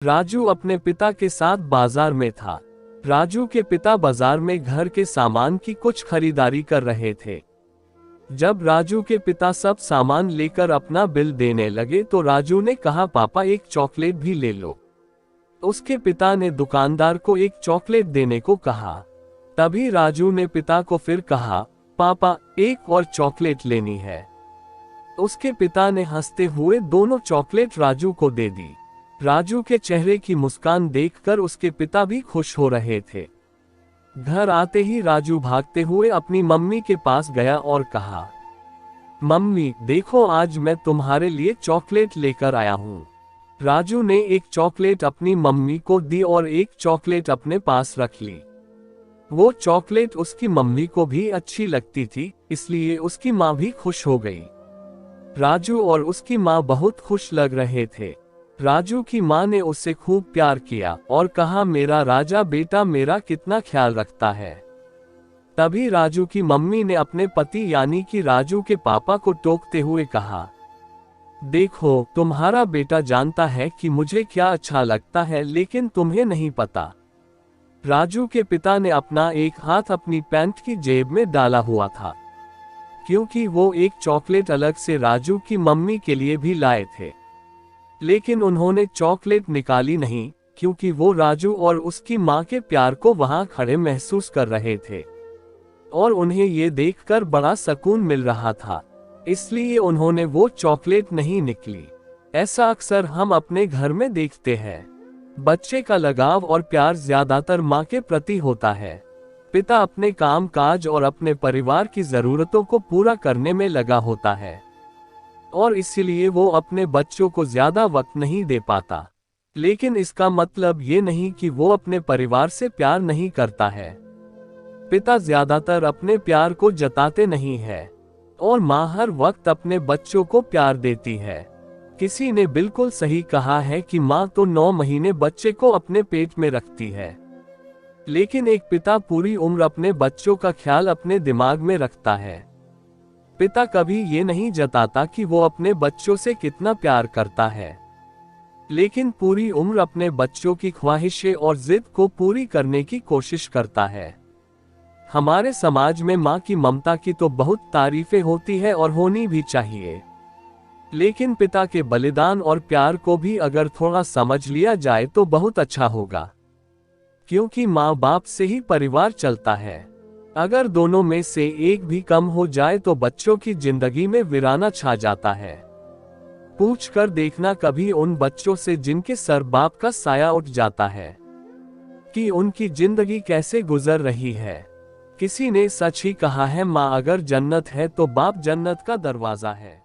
राजू अपने पिता के साथ बाजार में था। राजू के पिता बाजार में घर के सामान की कुछ खरीदारी कर रहे थे। जब राजू के पिता सब सामान लेकर अपना बिल देने लगे तो राजू ने कहा, पापा एक चॉकलेट भी ले लो। उसके पिता ने दुकानदार को एक चॉकलेट देने को कहा। तभी राजू ने पिता को फिर कहा, पापा एक और चॉकलेट लेनी है। उसके पिता ने हंसते हुए दोनों चॉकलेट राजू को दे दी। राजू के चेहरे की मुस्कान देखकर उसके पिता भी खुश हो रहे थे। घर आते ही राजू भागते हुए अपनी मम्मी के पास गया और कहा, मम्मी देखो आज मैं तुम्हारे लिए चॉकलेट लेकर आया हूँ। राजू ने एक चॉकलेट अपनी मम्मी को दी और एक चॉकलेट अपने पास रख ली। वो चॉकलेट उसकी मम्मी को भी अच्छी लगती थी, इसलिए उसकी माँ भी खुश हो गई। राजू और उसकी माँ बहुत खुश लग रहे थे। राजू की माँ ने उससे खूब प्यार किया और कहा, मेरा राजा बेटा मेरा कितना ख्याल रखता है। तभी राजू की मम्मी ने अपने पति यानी कि राजू के पापा को टोकते हुए कहा, देखो तुम्हारा बेटा जानता है कि मुझे क्या अच्छा लगता है, लेकिन तुम्हें नहीं पता। राजू के पिता ने अपना एक हाथ अपनी पैंट की जेब में डाला हुआ था, क्योंकि वो एक चॉकलेट अलग से राजू की मम्मी के लिए भी लाए थे। लेकिन उन्होंने चॉकलेट निकाली नहीं, क्योंकि वो राजू और उसकी माँ के प्यार को वहां खड़े महसूस कर रहे थे और उन्हें ये देखकर बड़ा सुकून मिल रहा था, इसलिए उन्होंने वो चॉकलेट नहीं निकली। ऐसा अक्सर हम अपने घर में देखते हैं। बच्चे का लगाव और प्यार ज्यादातर माँ के प्रति होता है। पिता अपने काम काज और अपने परिवार की जरूरतों को पूरा करने में लगा होता है और इसीलिए वो अपने बच्चों को ज्यादा वक्त नहीं दे पाता। लेकिन इसका मतलब ये नहीं कि वो अपने परिवार से प्यार नहीं करता है। पिता ज्यादातर अपने प्यार को जताते नहीं है और माँ हर वक्त अपने बच्चों को प्यार देती है। किसी ने बिल्कुल सही कहा है कि माँ तो 9 महीने बच्चे को अपने पेट में रखती है, लेकिन एक पिता पूरी उम्र अपने बच्चों का ख्याल अपने दिमाग में रखता है। पिता कभी ये नहीं जताता कि वो अपने बच्चों से कितना प्यार करता है, लेकिन पूरी उम्र अपने बच्चों की ख्वाहिशें और जिद को पूरी करने की कोशिश करता है। हमारे समाज में माँ की ममता की तो बहुत तारीफें होती है और होनी भी चाहिए, लेकिन पिता के बलिदान और प्यार को भी अगर थोड़ा समझ लिया जाए तो बहुत अच्छा होगा, क्योंकि माँ बाप से ही परिवार चलता है। अगर दोनों में से एक भी कम हो जाए तो बच्चों की जिंदगी में वीराना छा जाता है। पूछ कर देखना कभी उन बच्चों से जिनके सर बाप का साया उठ जाता है कि उनकी जिंदगी कैसे गुजर रही है। किसी ने सच ही कहा है, माँ अगर जन्नत है तो बाप जन्नत का दरवाजा है।